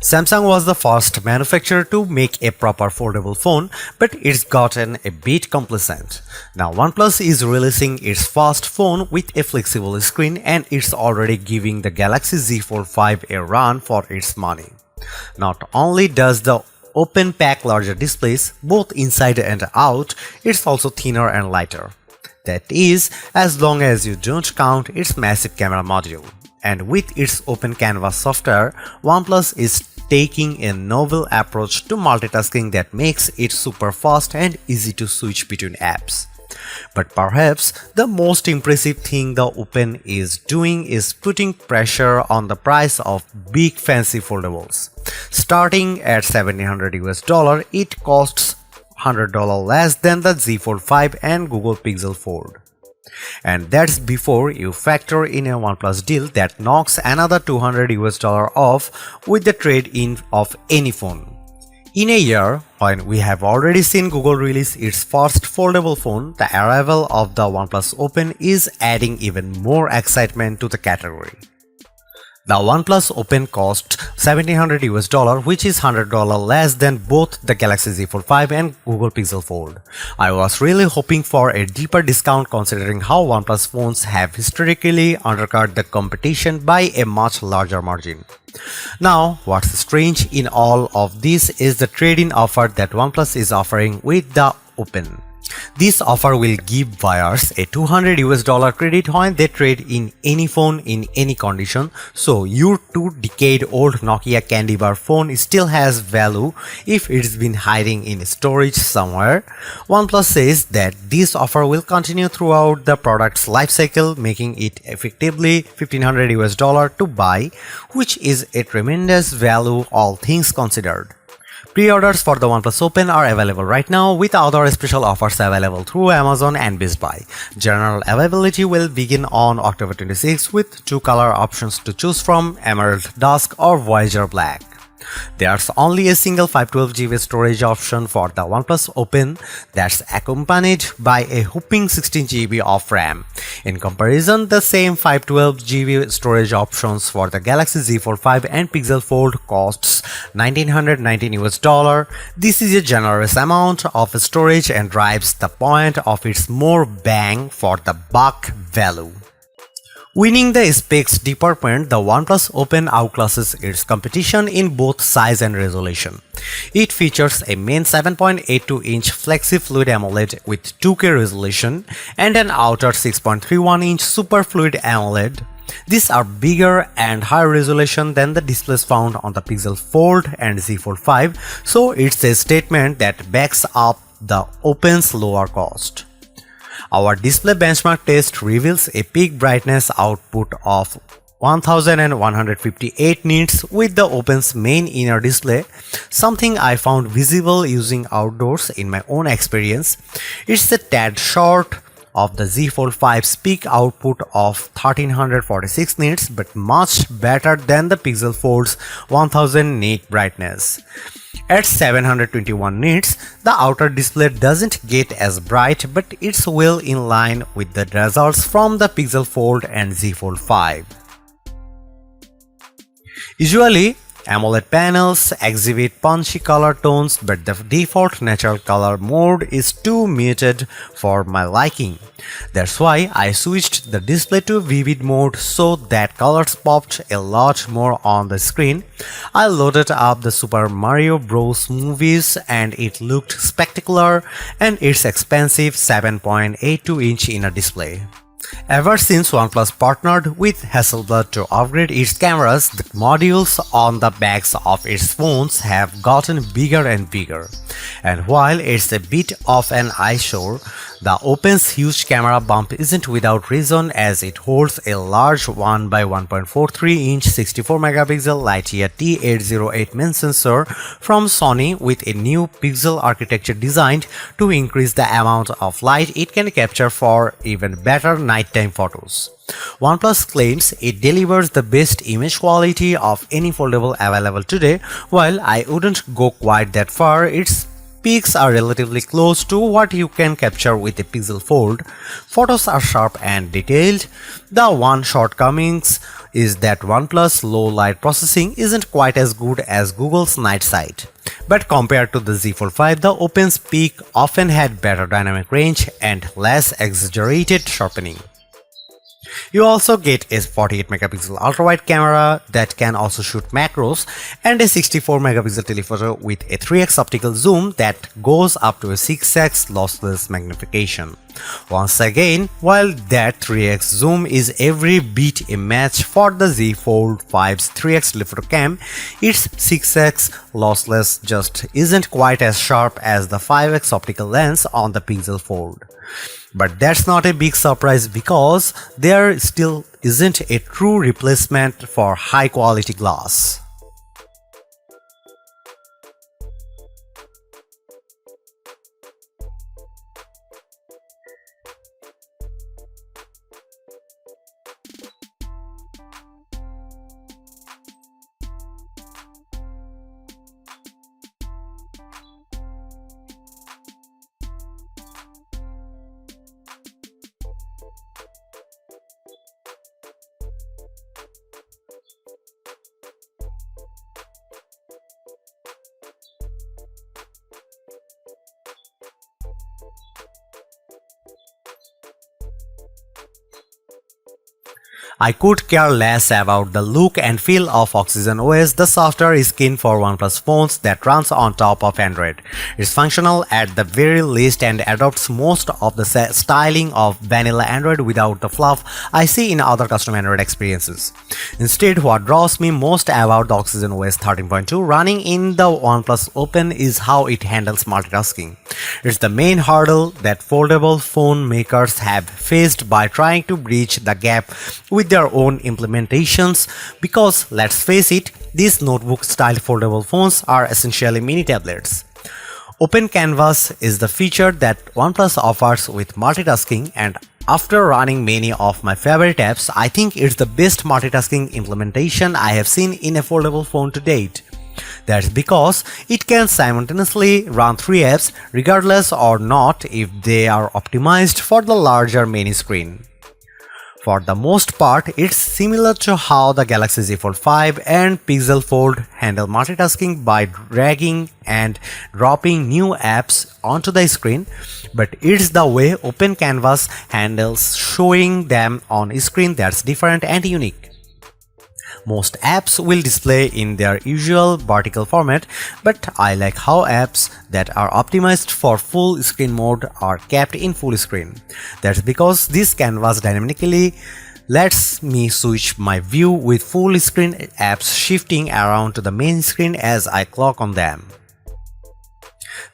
Samsung was the first manufacturer to make a proper foldable phone, but it's gotten a bit complacent. Now OnePlus is releasing its first phone with a flexible screen, and it's already giving the Galaxy Z Fold 5 a run for its money. Not only does the open pack larger displays, both inside and out, it's also thinner and lighter. That is, as long as you don't count its massive camera module. And with its open canvas software, OnePlus is taking a novel approach to multitasking that makes it super fast and easy to switch between apps. But perhaps the most impressive thing the Open is doing is putting pressure on the price of big fancy foldables. Starting at $1,700 it costs $100 less than the Z Fold 5 and Google Pixel Fold. And that's before you factor in a OnePlus deal that knocks another $200 off with the trade-in of any phone. In a year, when we have already seen Google release its first foldable phone, the arrival of the OnePlus Open is adding even more excitement to the category. The OnePlus Open cost $1,700, which is $100 less than both the Galaxy Z Fold 5 and Google Pixel Fold. I was really hoping for a deeper discount considering how OnePlus phones have historically undercut the competition by a much larger margin. Now, what's strange in all of this is the trade-in offer that OnePlus is offering with the Open. This offer will give buyers a $200 credit when they trade in any phone in any condition, so your 2-decade-old Nokia candy bar phone still has value if it's been hiding in storage somewhere. OnePlus says that this offer will continue throughout the product's lifecycle, making it effectively $1,500 to buy, which is a tremendous value all things considered. Pre-orders for the OnePlus Open are available right now, with other special offers available through Amazon and Best Buy. General availability will begin on October 26 with 2 color options to choose from: Emerald Dusk or Voyager Black. There's only a single 512GB storage option for the OnePlus Open that's accompanied by a whopping 16GB of RAM. In comparison, the same 512GB storage options for the Galaxy Z Fold 5 and Pixel Fold costs $1,919. This is a generous amount of storage and drives the point of its more bang for the buck value. Winning the specs department, the OnePlus Open outclasses its competition in both size and resolution. It features a main 7.82-inch Flexi Fluid AMOLED with 2K resolution and an outer 6.31-inch Super Fluid AMOLED. These are bigger and higher resolution than the displays found on the Pixel Fold and Z Fold 5, so it's a statement that backs up the Open's lower cost. Our display benchmark test reveals a peak brightness output of 1158 nits with the Open's main inner display, something I found visible using outdoors in my own experience. It's a tad short of the Z Fold 5's peak output of 1346 nits, but much better than the Pixel Fold's 1000 nit brightness. At 721 nits, the outer display doesn't get as bright, but it's well in line with the results from the Pixel Fold and Z Fold 5. Usually, AMOLED panels exhibit punchy color tones, but the default natural color mode is too muted for my liking. That's why I switched the display to vivid mode so that colors popped a lot more on the screen. I loaded up the Super Mario Bros. Movies and it looked spectacular, and its expensive 7.82-inch inner display. Ever since OnePlus partnered with Hasselblad to upgrade its cameras, the modules on the backs of its phones have gotten bigger and bigger. And while it's a bit of an eyesore, the Open's huge camera bump isn't without reason, as it holds a large 1x1.43-inch 64-megapixel Lightyear T808 main sensor from Sony with a new pixel architecture designed to increase the amount of light it can capture for even better nighttime photos. OnePlus claims it delivers the best image quality of any foldable available today. While I wouldn't go quite that far, it's Peaks are relatively close to what you can capture with a Pixel Fold. Photos are sharp and detailed. The one shortcomings is that OnePlus low light processing isn't quite as good as Google's night sight. But compared to the Z Fold 5, the Open's peak often had better dynamic range and less exaggerated sharpening. You also get a 48 megapixel ultra-wide camera that can also shoot macros and a 64 megapixel telephoto with a 3x optical zoom that goes up to a 6x lossless magnification. Once again, while that 3x zoom is every bit a match for the Z Fold 5's 3x telephoto cam, its 6x lossless just isn't quite as sharp as the 5x optical lens on the Pixel Fold. But that's not a big surprise because there still isn't a true replacement for high quality glass. I could care less about the look and feel of Oxygen OS, the software skin for OnePlus phones that runs on top of Android. It's functional at the very least and adopts most of the styling of vanilla Android without the fluff I see in other custom Android experiences. Instead, what draws me most about the Oxygen OS 13.2 running in the OnePlus Open is how it handles multitasking. It's the main hurdle that foldable phone makers have faced by trying to bridge the gap with their own implementations because, let's face it, these notebook-style foldable phones are essentially mini tablets. Open Canvas is the feature that OnePlus offers with multitasking, and after running many of my favorite apps, I think it's the best multitasking implementation I have seen in a foldable phone to date. That's because it can simultaneously run 3 apps regardless or not if they are optimized for the larger main screen. For the most part, it's similar to how the Galaxy Z Fold 5 and Pixel Fold handle multitasking by dragging and dropping new apps onto the screen, but it's the way Open Canvas handles showing them on screen that's different and unique. Most apps will display in their usual vertical format, but I like how apps that are optimized for full screen mode are kept in full screen. That's because this canvas dynamically lets me switch my view with full screen apps shifting around to the main screen as I click on them.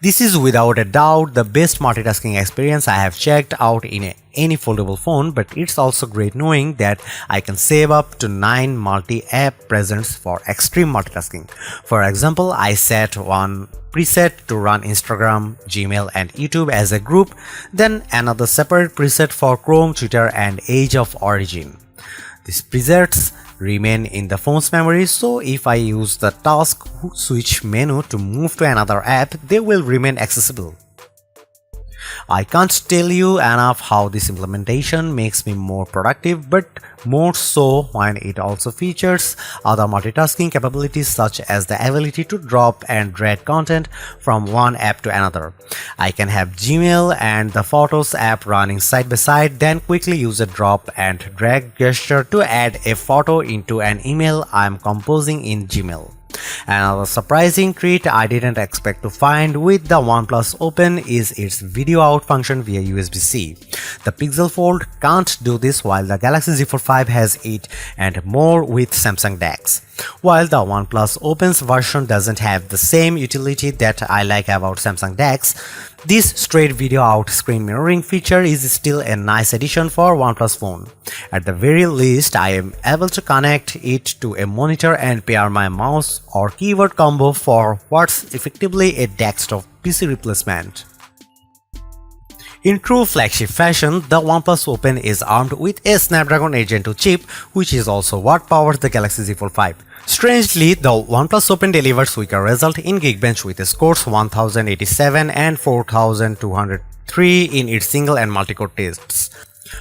This is without a doubt the best multitasking experience I have checked out in any foldable phone, but it's also great knowing that I can save up to 9 multi-app presents for extreme multitasking. For example, I set one preset to run Instagram, Gmail and YouTube as a group, then another separate preset for Chrome, Twitter and Age of Origin. These presets remain in the phone's memory, so if I use the task switch menu to move to another app, they will remain accessible. I can't tell you enough how this implementation makes me more productive, but more so when it also features other multitasking capabilities such as the ability to drop and drag content from one app to another. I can have Gmail and the Photos app running side by side, then quickly use a drop and drag gesture to add a photo into an email I'm composing in Gmail. Another surprising treat I didn't expect to find with the OnePlus Open is its video out function via USB-C. The Pixel Fold can't do this while the Galaxy Z Fold 5 has it, and more with Samsung DeX. While the OnePlus Open's version doesn't have the same utility that I like about Samsung DeX, this straight video out screen mirroring feature is still a nice addition for OnePlus phone. At the very least, I am able to connect it to a monitor and pair my mouse or keyboard combo for what's effectively a desktop PC replacement. In true flagship fashion, the OnePlus Open is armed with a Snapdragon 8 Gen 2 chip, which is also what powers the Galaxy Z Fold 5. Strangely, the OnePlus Open delivers weaker result in Geekbench with scores 1087 and 4203 in its single and multi-core tests.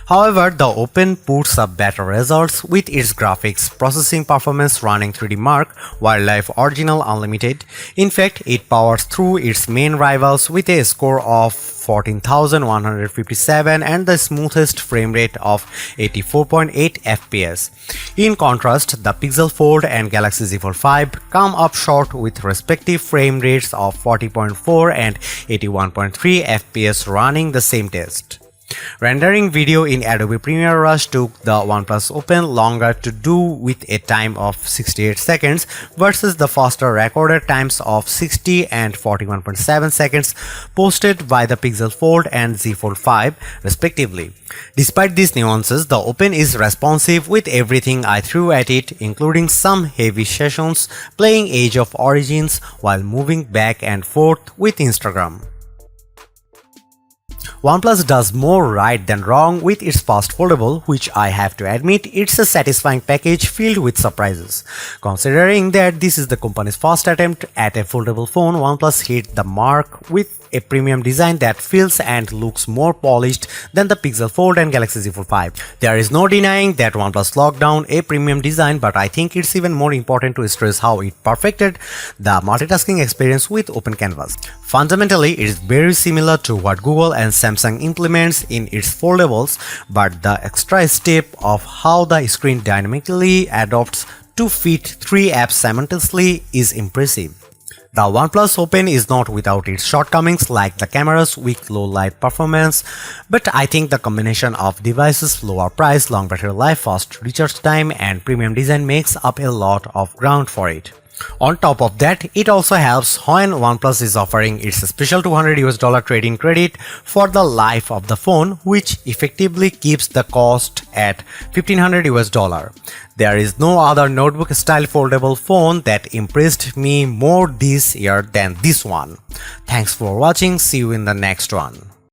However, the Open puts up better results with its graphics processing performance running 3D Mark Wildlife Original Unlimited. In fact, it powers through its main rivals with a score of 14,157 and the smoothest frame rate of 84.8 FPS. In contrast, the Pixel Fold and Galaxy Z Fold 5 come up short with respective frame rates of 40.4 and 81.3 FPS running the same test. Rendering video in Adobe Premiere Rush took the OnePlus Open longer to do with a time of 68 seconds versus the faster recorded times of 60 and 41.7 seconds posted by the Pixel Fold and Z Fold 5 respectively. Despite these nuances, the Open is responsive with everything I threw at it, including some heavy sessions playing Age of Origins while moving back and forth with Instagram. OnePlus does more right than wrong with its fast foldable, which I have to admit it's a satisfying package filled with surprises. Considering that this is the company's first attempt at a foldable phone, OnePlus hit the mark with a premium design that feels and looks more polished than the Pixel Fold and Galaxy Z Fold 5. There is no denying that OnePlus locked down a premium design, but I think it's even more important to stress how it perfected the multitasking experience with Open Canvas. Fundamentally, it is very similar to what Google and Samsung implements in its foldables, but the extra step of how the screen dynamically adapts to fit 3 apps simultaneously is impressive. The OnePlus Open is not without its shortcomings like the camera's weak low light performance, but I think the combination of devices' lower price, long battery life, fast recharge time, and premium design makes up a lot of ground for it. On top of that, it also helps when OnePlus is offering its special $200 trade-in credit for the life of the phone, which effectively keeps the cost at $1,500. There is no other notebook-style foldable phone that impressed me more this year than this one. Thanks for watching. See you in the next one.